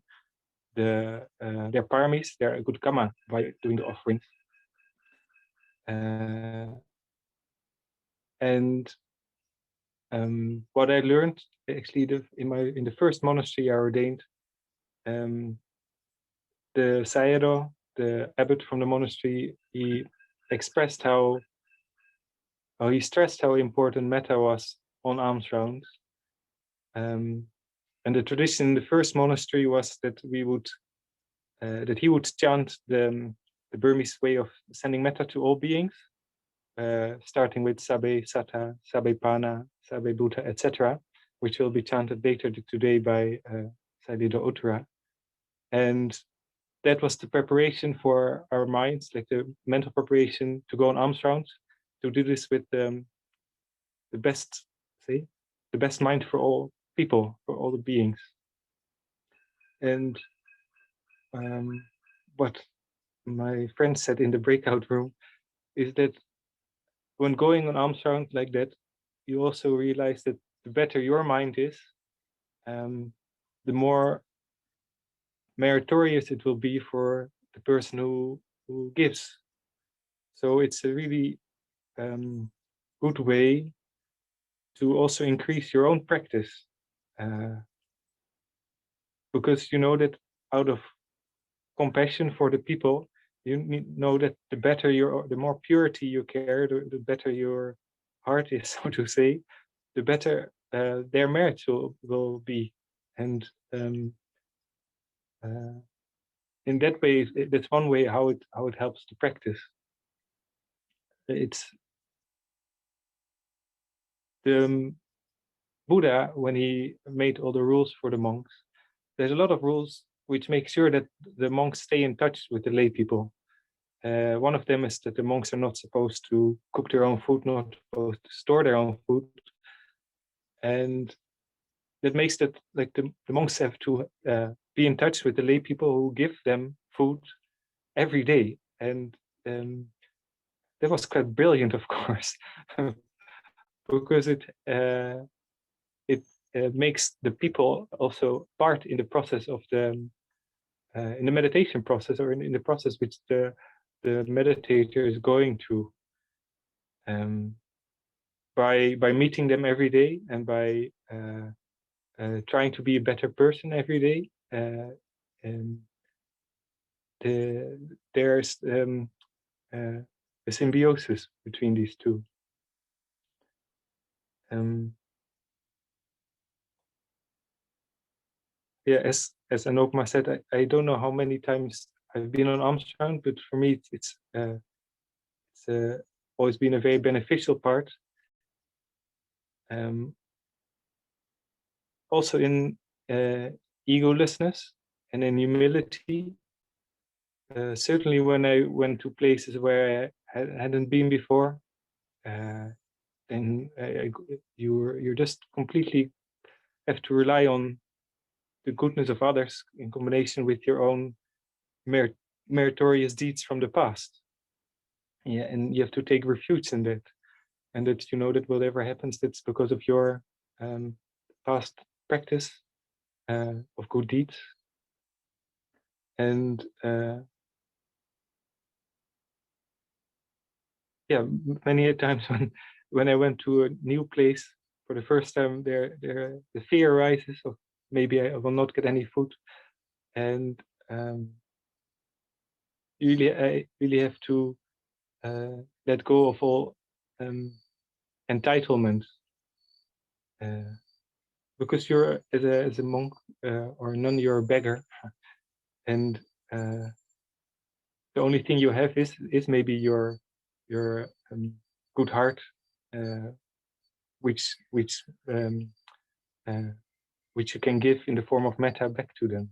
their paramis, their good karma by doing the offerings. And what I learned actually in the first monastery I ordained, the Sayadaw, the abbot from the monastery, he expressed he stressed how important Metta was on Almsround. And the tradition in the first monastery was that he would chant the Burmese way of sending Metta to all beings, starting with Sabe Sata, Sabe Pana, Sabe Bhuta, etc., which will be chanted later today by Sayalay Uttara. And that was the preparation for our minds, like the mental preparation to go on Almsround, to do this with the best mind for all people, for all the beings. And what my friend said in the breakout room is that when going on Almsround like that, you also realize that the better your mind is, the more meritorious it will be for the person who gives. So it's a really good way to also increase your own practice, because you know that out of compassion for the people, you know that the more purity you care, the better your heart is, so to say, the better their merits will be. And in that way, that's one way how it helps to practice. It's the Buddha, when he made all the rules for the monks, there's a lot of rules which make sure that the monks stay in touch with the lay people. One of them is that the monks are not supposed to cook their own food, not supposed to store their own food, and that makes that like the monks have to be in touch with the lay people who give them food every day, and that was quite brilliant, of course, because it makes the people also part in the process of the in the meditation process, or in the process which the meditator is going through, by meeting them every day and by trying to be a better person every day. And there's a symbiosis between these two. Yeah, as Anopama said, I don't know how many times I've been on Almsround, but for me it's always been a very beneficial part. Also in egolessness and in humility. Certainly when I went to places where I hadn't been before, then you're just completely have to rely on the goodness of others in combination with your own meritorious deeds from the past. Yeah, and you have to take refuge in that, and that you know that whatever happens, that's because of your past practice of good deeds. And yeah, many times when I went to a new place for the first time, the fear arises of maybe I will not get any food, and I really have to let go of all entitlement, because you're as a monk or a nun, you're a beggar, and the only thing you have is maybe your good heart, which you can give in the form of metta back to them.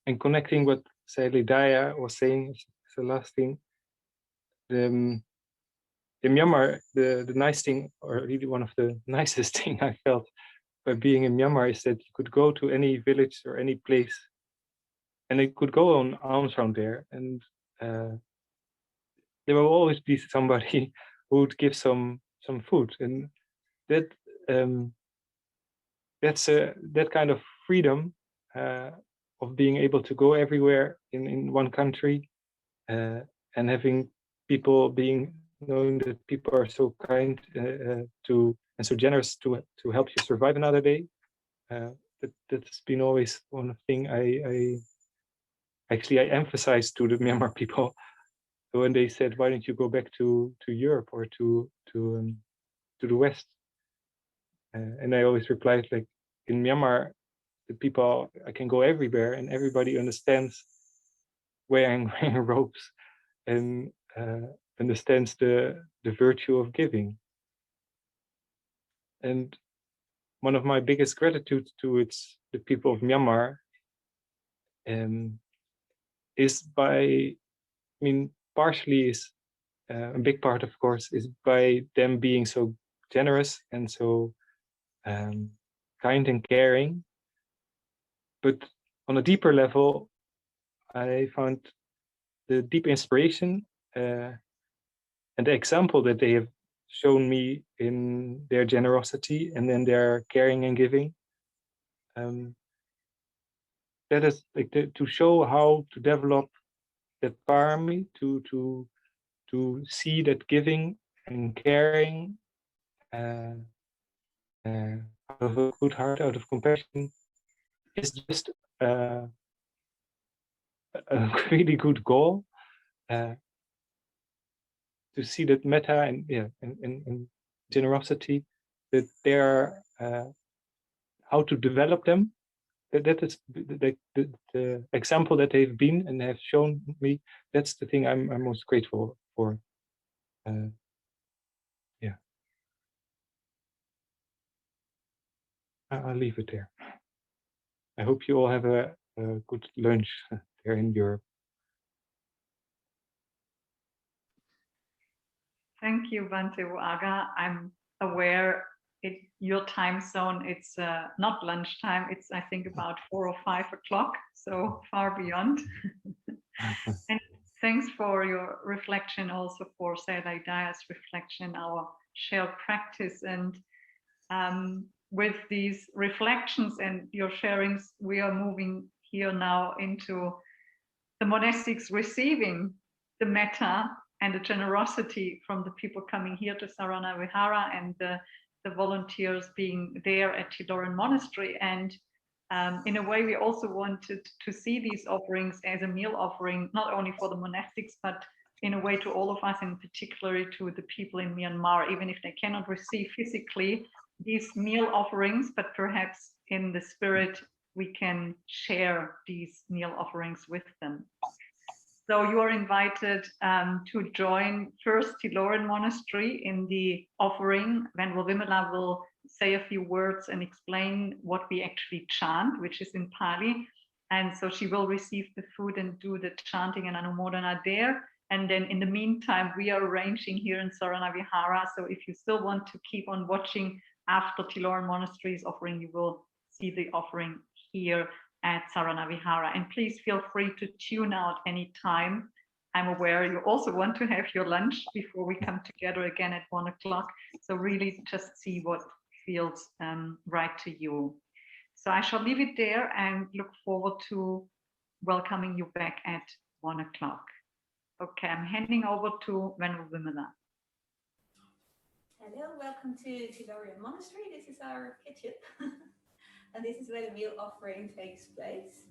And connecting what Sayalay Daya was saying is the last thing. In Myanmar, the nice thing, or really one of the nicest thing I felt by being in Myanmar, is that you could go to any village or any place, and it could go on Almsround there, and there will always be somebody who would give some food, and that that's that kind of freedom of being able to go everywhere in one country, and having people knowing that people are so kind to and so generous to help you survive another day. That's been always one thing I emphasized to the Myanmar people when they said, "Why don't you go back to Europe or to the West?" And I always replied, like, in Myanmar, the people, I can go everywhere and everybody understands wearing robes and understands the virtue of giving. And one of my biggest gratitude to the people of Myanmar is partially is a big part, of course, is by them being so generous and so kind and caring. But on a deeper level, I found the deep inspiration and the example that they have shown me in their generosity and in their caring and giving. That is like to show how to develop that parami, to see that giving and caring out of a good heart, out of compassion, is just a really good goal. To see that metta and generosity, that they are how to develop them. That is the example that they've been and have shown me. That's the thing I'm most grateful for. Yeah. I'll leave it there. I hope you all have a good lunch there in Europe. Thank you, Bhante U Agga. I'm aware your time zone, it's not lunchtime, it's I think about 4 or 5 o'clock, so far beyond. And thanks for your reflection, also for Sayalay Daya's reflection, our shared practice. And with these reflections and your sharings, we are moving here now into the monastics receiving the metta and the generosity from the people coming here to Sarana Vihara, and the volunteers being there at Tilorien Monastery. And in a way, we also wanted to see these offerings as a meal offering, not only for the monastics, but in a way to all of us, and particularly to the people in Myanmar, even if they cannot receive physically these meal offerings, but perhaps in the spirit, we can share these meal offerings with them. So you are invited to join first Tilorien Monastery in the offering. Venerable Vimala will say a few words and explain what we actually chant, which is in Pali. And so she will receive the food and do the chanting and Anumodana there. And then in the meantime, we are arranging here in Sarana Vihara. So if you still want to keep on watching after Tilorien Monastery's offering, you will see the offering here at Sarana Vihara. And please feel free to tune out any time. I'm aware you also want to have your lunch before we come together again at 1 o'clock. So really just see what feels right to you. So I shall leave it there and look forward to welcoming you back at 1 o'clock. Okay, I'm handing over to Venerable Vimala. Hello, welcome to Tilorien Monastery. This is our kitchen. And this is where the meal offering takes place.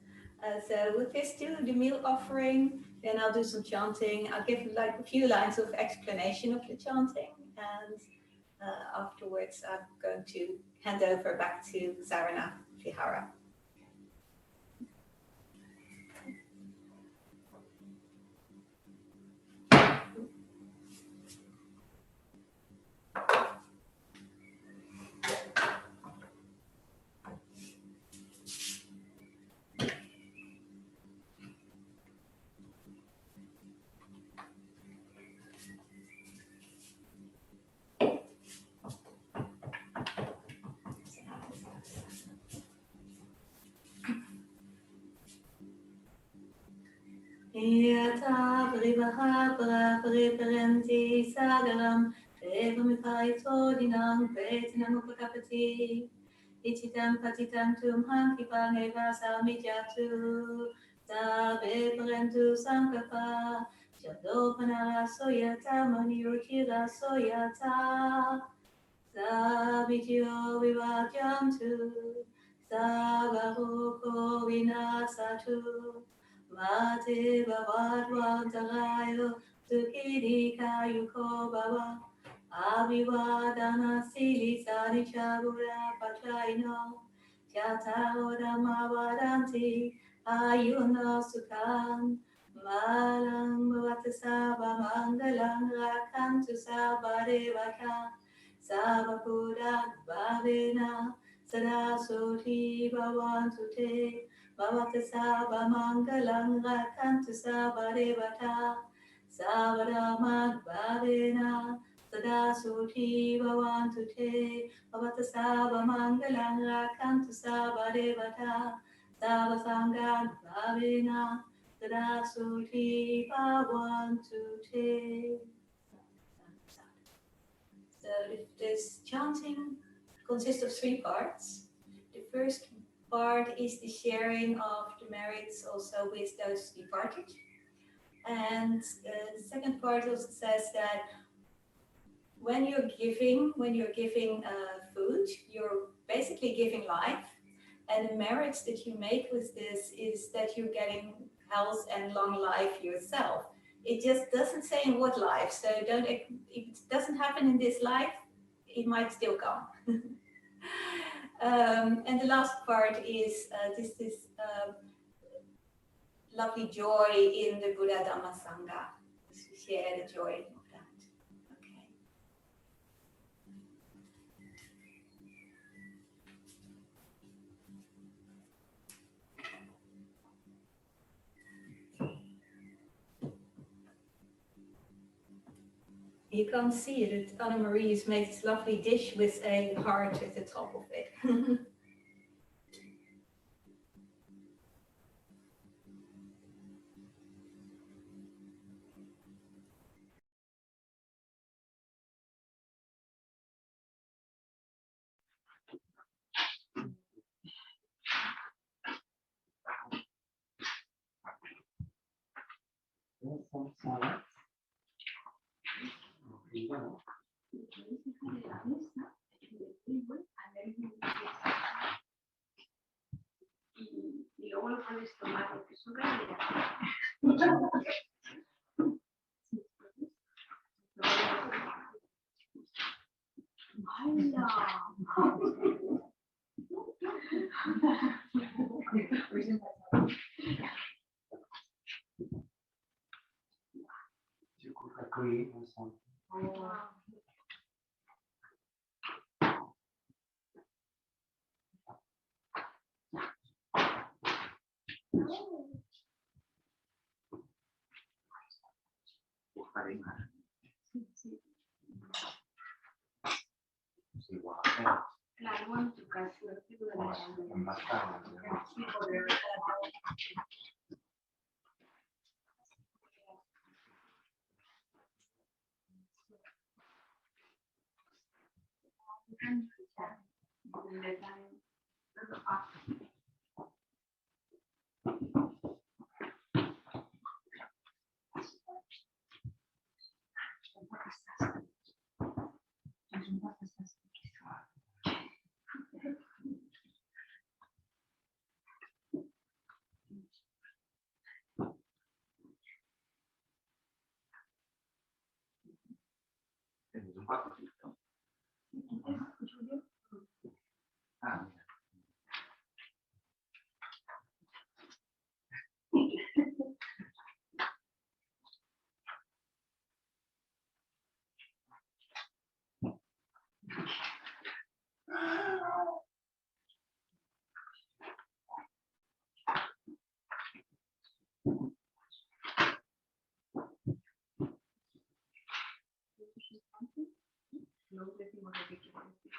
So we'll just do the meal offering, then I'll do some chanting. I'll give like a few lines of explanation of the chanting, and afterwards I'm going to hand over back to Sarana Vihara. Yata vrivaha vriparenti sagaram devamipaito dinam petinam upakapati ititam patitam tum hankipang eva samijatu sabe parentu sankapa jadopanara soyata manirukira soyata sabityo vivajantu sabaroko vinasatu Mate Bhavadvantarayo Sukirikayuko Bhava Abhivadana Sili Sadichabura Pachaino Chatarodama Vadanti Ayuno Sukhan Malang Bhavatasava Mangalang Rakantu Sabadevaka Savapurat Bhavena Sadasoti Bhavantu Te Bhavata Sava Mangalang Rakantu Sava Devata Savadamad Bhavena Sada Soti Bhavantu Te Bhavata Sava Mangalang Rakantu Sava Devata Sava Sangad Bhavena Sada Soti Bhavantu Te. So this chanting consists of 3 parts. The first part is the sharing of the merits also with those departed. And the second part also says that when you're giving food, you're basically giving life. And the merits that you make with this is that you're getting health and long life yourself. It just doesn't say in what life. So if it doesn't happen in this life, it might still come. And the last part is this lovely joy in the Buddha Dhamma Sangha. To share the joy of that. Okay. You can't see it. Anna Marie has made this lovely dish with a heart at the top of it. Y luego lo puedes tomar porque es un realidad. Claro, en tu caso, no decimos lo que quiero decir.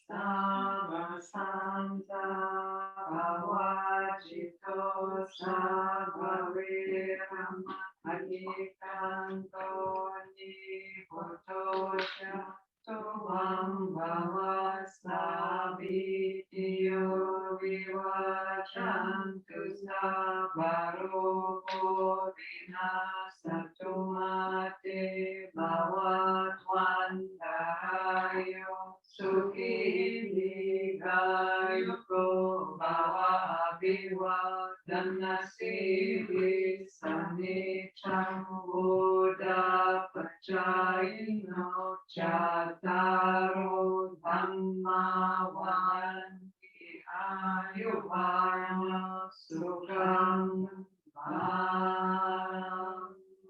Sava Santa Bhavajito Sava Virama Ayikanto Nihotosha Tovam Bhavasabhitiyo Vivachantu Sabaropo Vinasatumate Bhavatvandayo Sukhi Gayuko Bhava Abiva Dhanasivi Sanicham Buddha Pachayino Chataro Dhamma Vanti Ayuvana Sukham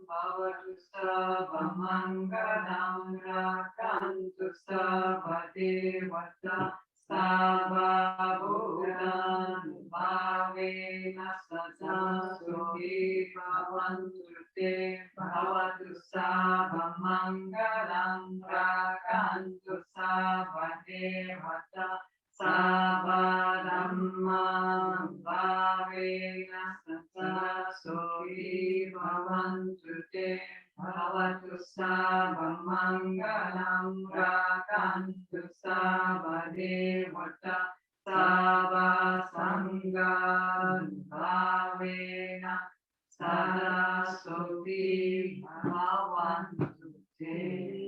Bhavatu Sabhamangalam Rakantu Sabhadevata Sabhabuddhan Bhavena Sada Sukhi Bhavantu Te Bhavatu Sabhamangalam Rakantu Sabhadevata Sabadhamma Bhavena Sada Sukhi Bhavantu Te Bhavatu Sabhamangalam Rakantu Sabhadevata Sabasangam Bhavena Sada Sukhi Bhavantu Te.